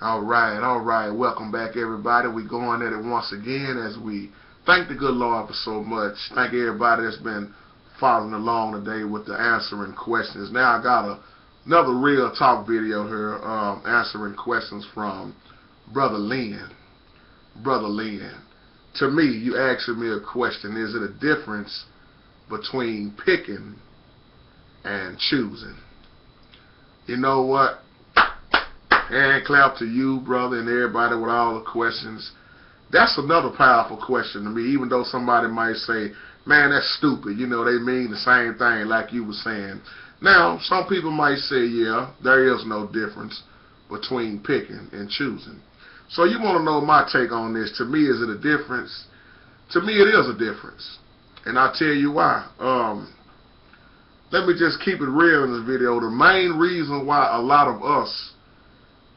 All right. Welcome back, everybody. We going at it once again as we thank the good Lord for so much. Thank everybody that's been following along today with the answering questions. Now I got another real talk video here, answering questions from Brother Lynn. Brother Lynn, to me, you asking me a question: is it a difference between picking and choosing? You know what? Hand clap to you, brother, and everybody with all the questions. That's another powerful question to me, even though somebody might say, man, that's stupid. You know, they mean the same thing like you were saying. Now, some people might say, yeah, there is no difference between picking and choosing. So you want to know my take on this. To me, is it a difference? To me, it is a difference. And I'll tell you why. Let me just keep it real in this video. The main reason why a lot of us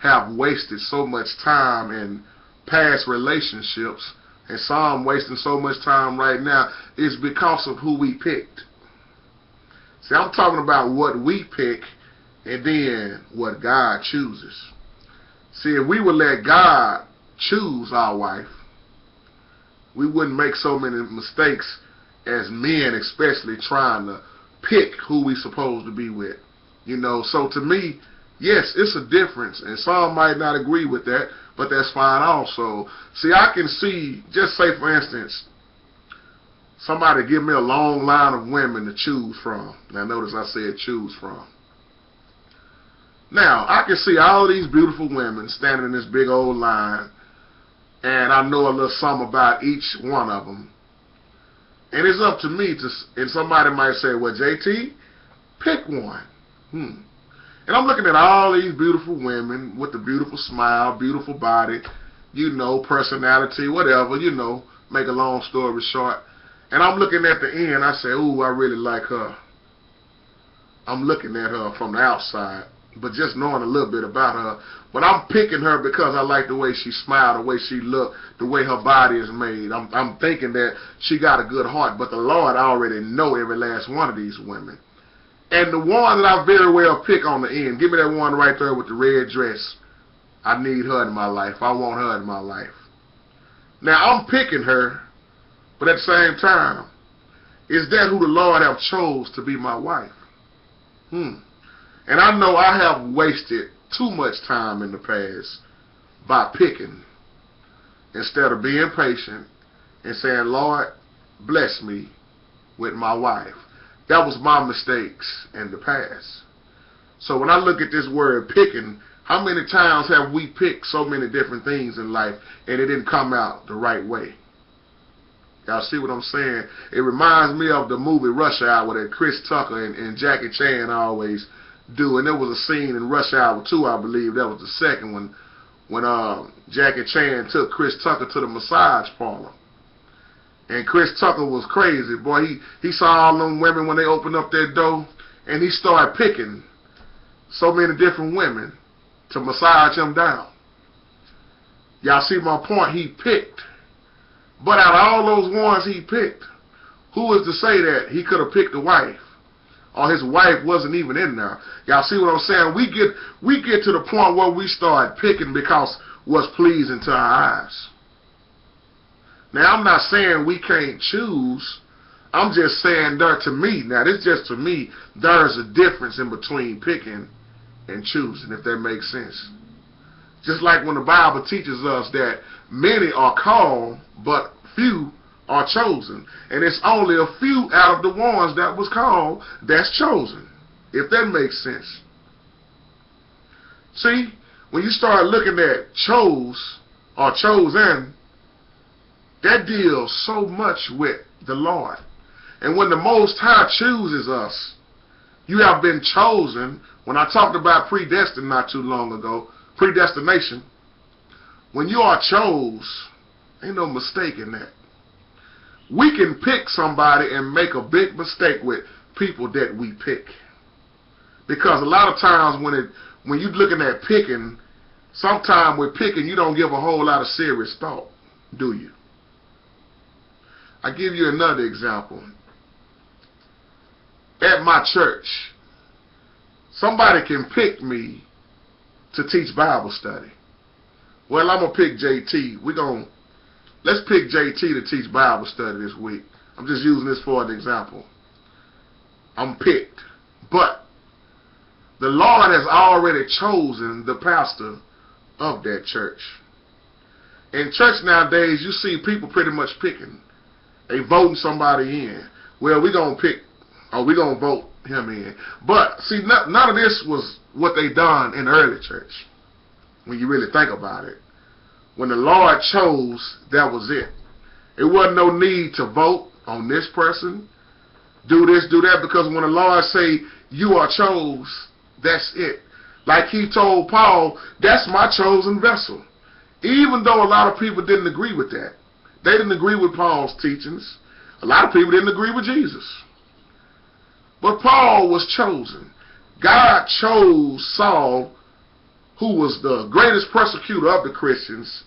have wasted so much time in past relationships, and some wasting so much time right now, is because of who we picked. See, I'm talking about what we pick and then what God chooses. See, if we would let God choose our wife, we wouldn't make so many mistakes as men, especially trying to pick who we supposed to be with. You know, so to me, yes, it's a difference, and some might not agree with that, but that's fine also. See, I can see, just say for instance, somebody give me a long line of women to choose from. Now notice I said choose from. Now, I can see all these beautiful women standing in this big old line, and I know a little something about each one of them. And it's up to me to, and somebody might say, well, JT, pick one. And I'm looking at all these beautiful women with the beautiful smile, beautiful body, you know, personality, whatever, you know, make a long story short. And I'm looking at the end, I say, ooh, I really like her. I'm looking at her from the outside, but just knowing a little bit about her. But I'm picking her because I like the way she smiled, the way she looked, the way her body is made. I'm thinking that she got a good heart, but the Lord already know every last one of these women. And the one that I very well pick on the end, give me that one right there with the red dress. I need her in my life. I want her in my life. Now, I'm picking her, but at the same time, is that who the Lord have chose to be my wife? And I know I have wasted too much time in the past by picking instead of being patient and saying, Lord, bless me with my wife. That was my mistakes in the past. So when I look at this word picking, how many times have we picked so many different things in life and it didn't come out the right way? Y'all see what I'm saying? It reminds me of the movie Rush Hour that Chris Tucker and Jackie Chan always do. And there was a scene in Rush Hour 2, I believe, that was the second one, when Jackie Chan took Chris Tucker to the massage parlor. And Chris Tucker was crazy. Boy, he saw all them women when they opened up their door, and he started picking so many different women to massage him down. Y'all see my point? He picked. But out of all those ones he picked, who is to say that he could have picked a wife? Or his wife wasn't even in there? Y'all see what I'm saying? We get to the point where we start picking because what's pleasing to our eyes. Now, I'm not saying we can't choose. I'm just saying there to me, now this just to me, there's a difference in between picking and choosing, if that makes sense. Just like when the Bible teaches us that many are called, but few are chosen. And it's only a few out of the ones that was called that's chosen, if that makes sense. See, when you start looking at chose or chosen, that deals so much with the Lord. And when the Most High chooses us, you have been chosen. When I talked about predestined not too long ago, predestination, when you are chose, ain't no mistake in that. We can pick somebody and make a big mistake with people that we pick. Because a lot of times when you're looking at picking, sometimes with picking you don't give a whole lot of serious thought, do you? I give you another example. At my church, somebody can pick me to teach Bible study. Well, I'm gonna pick JT. Let's pick JT to teach Bible study this week. I'm just using this for an example. I'm picked, but the Lord has already chosen the pastor of that church. In church nowadays, you see people pretty much picking. They voting somebody in. Well, we're going to pick, or we're going to vote him in. But, see, none of this was what they done in the early church, when you really think about it. When the Lord chose, that was it. It wasn't no need to vote on this person, do this, do that, because when the Lord say, you are chose, that's it. Like he told Paul, that's my chosen vessel. Even though a lot of people didn't agree with that. They didn't agree with Paul's teachings. A lot of people didn't agree with Jesus. But Paul was chosen. God chose Saul, who was the greatest persecutor of the Christians,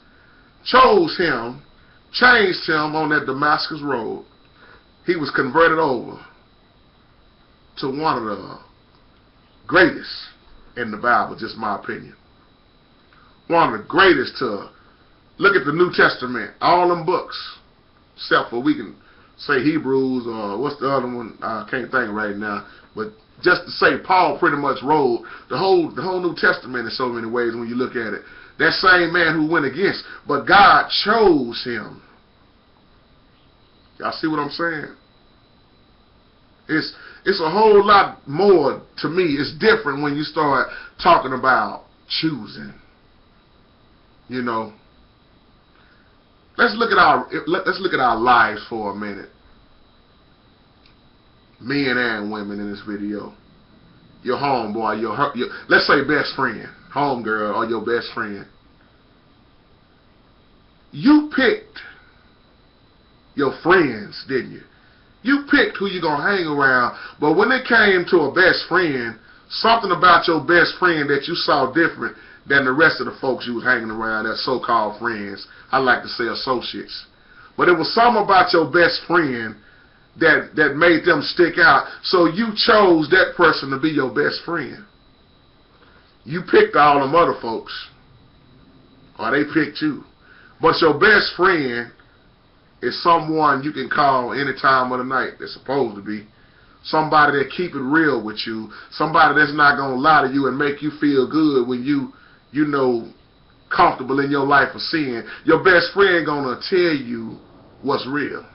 chose him, changed him on that Damascus road. He was converted over to one of the greatest in the Bible, just my opinion. One of the greatest to look at the New Testament, all them books, except for we can say Hebrews or what's the other one? I can't think right now. But just to say, Paul pretty much wrote the whole New Testament in so many ways when you look at it. That same man who went against, but God chose him. Y'all see what I'm saying? It's a whole lot more to me. It's different when you start talking about choosing. You know. Let's look at our lives for a minute. Men and women in this video. Your homeboy, your let's say best friend, homegirl, or your best friend. You picked your friends, didn't you? You picked who you're going to hang around, but when it came to a best friend, something about your best friend that you saw different than the rest of the folks you was hanging around, that so-called friends. I like to say associates. But it was something about your best friend that made them stick out, so you chose that person to be your best friend. You picked all them other folks, or they picked you. But your best friend is someone you can call any time of the night. They're supposed to be. Somebody that keep it real with you. Somebody that's not going to lie to you and make you feel good when you know, comfortable in your life of sin. Your best friend going to tell you what's real.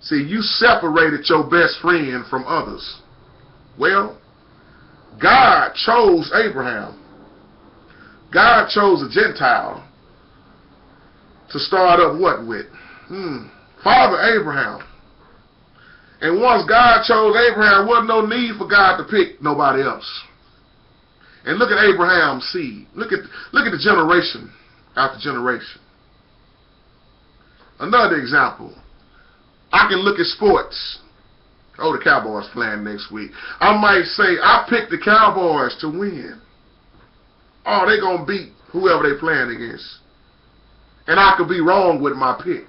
See, you separated your best friend from others. Well, God chose Abraham. God chose a Gentile to start up what with? Father Abraham. And once God chose Abraham, wasn't no need for God to pick nobody else. And look at Abraham's seed. Look at the generation after generation. Another example. I can look at sports. Oh, the Cowboys playing next week. I might say, I picked the Cowboys to win. Oh, they're going to beat whoever they're playing against. And I could be wrong with my pick.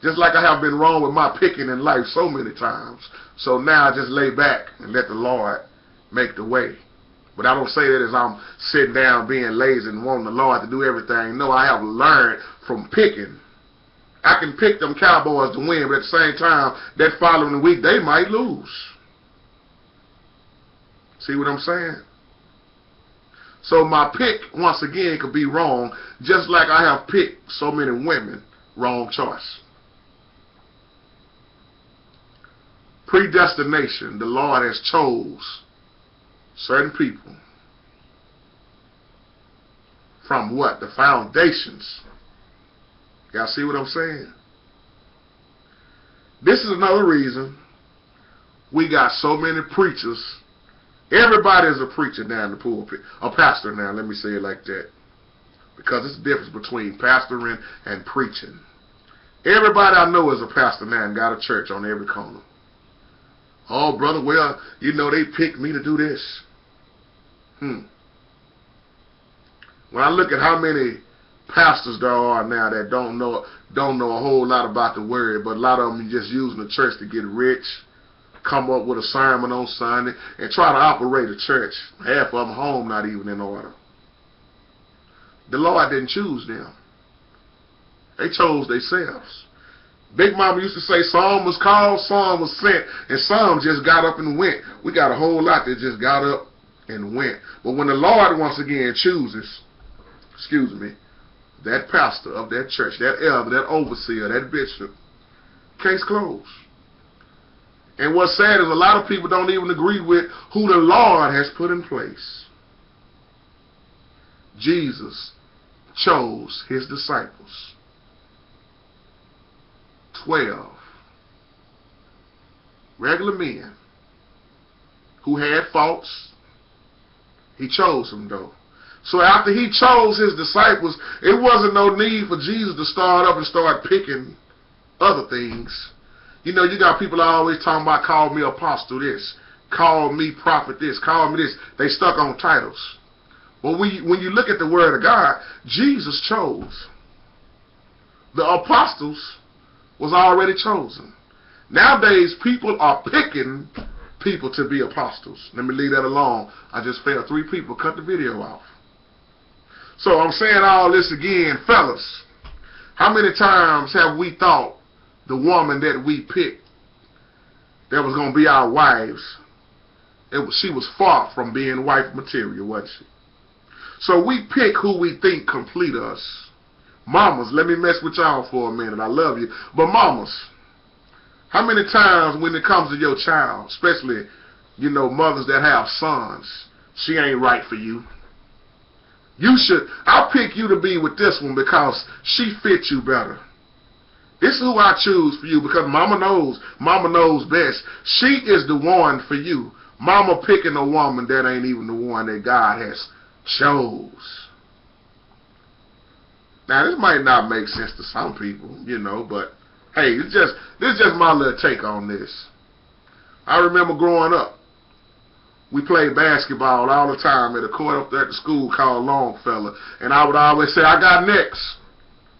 Just like I have been wrong with my picking in life so many times. So now I just lay back and let the Lord make the way. But I don't say that as I'm sitting down being lazy and wanting the Lord to do everything. No, I have learned from picking. I can pick them Cowboys to win, but at the same time, that following week, they might lose. See what I'm saying? So my pick, once again, could be wrong, just like I have picked so many women, wrong choice. Predestination, the Lord has chose certain people from what? The foundations. Y'all see what I'm saying? This is another reason we got so many preachers. Everybody is a preacher now in the pulpit. A pastor now, let me say it like that. Because it's the difference between pastoring and preaching. Everybody I know is a pastor now and got a church on every corner. Oh, brother, well, you know, they picked me to do this. When I look at how many pastors there are now that don't know a whole lot about the word, but a lot of them are just using the church to get rich, come up with a sermon on Sunday, and try to operate a church. Half of them home not even in order. The Lord didn't choose them. They chose themselves. Big Mama used to say some was called, some was sent, and some just got up and went. We got a whole lot that just got up and went. But when the Lord once again chooses, that pastor of that church, that elder, that overseer, that bishop, case closed. And what's sad is a lot of people don't even agree with who the Lord has put in place. Jesus chose his disciples. 12 regular men who had faults. He chose them though. So after he chose his disciples, it wasn't no need for Jesus to start up and start picking other things. You know, you got people always talking about, call me apostle this, call me prophet this, call me this. They stuck on titles. But when you look at the word of God, Jesus chose. The apostles was already chosen. Nowadays, people are picking people to be apostles. Let me leave that alone. I just failed 3 people. Cut the video off. So I'm saying all this again, fellas. How many times have we thought the woman that we picked that was going to be our wives, she was far from being wife material, wasn't she? So we pick who we think complete us. Mamas, let me mess with y'all for a minute. I love you. But mamas, how many times when it comes to your child, especially, you know, mothers that have sons, she ain't right for you. I'll pick you to be with this one because she fits you better. This is who I choose for you because mama knows best. She is the one for you. Mama picking a woman that ain't even the one that God has chose. Now, this might not make sense to some people, you know, but hey, this is just my little take on this. I remember growing up, we played basketball all the time at a court up there at the school called Longfellow, and I would always say, I got next.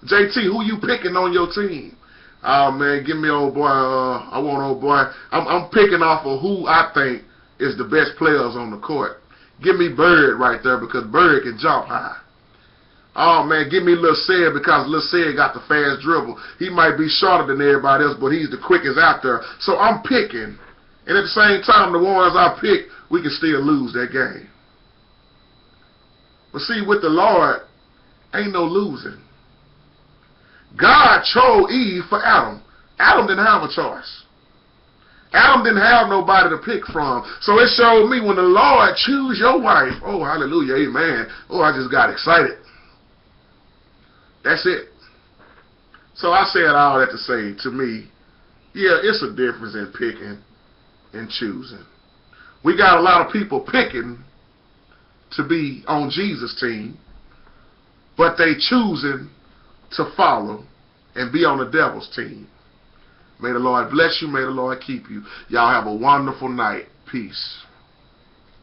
JT, who you picking on your team? Oh, man, give me old boy, I want old boy. I'm picking off of who I think is the best players on the court. Give me Bird right there because Bird can jump high. Oh, man, give me Lil Sid because Lil Sid got the fast dribble. He might be shorter than everybody else, but he's the quickest out there. So I'm picking. And at the same time, the ones I pick, we can still lose that game. But see, with the Lord, ain't no losing. God chose Eve for Adam. Adam didn't have a choice. Adam didn't have nobody to pick from. So it showed me when the Lord choose your wife, oh, hallelujah, amen. Oh, I just got excited. That's it. So I said all that to say, to me, yeah, it's a difference in picking and choosing. We got a lot of people picking to be on Jesus' team, but they choosing to follow and be on the devil's team. May the Lord bless you. May the Lord keep you. Y'all have a wonderful night. Peace.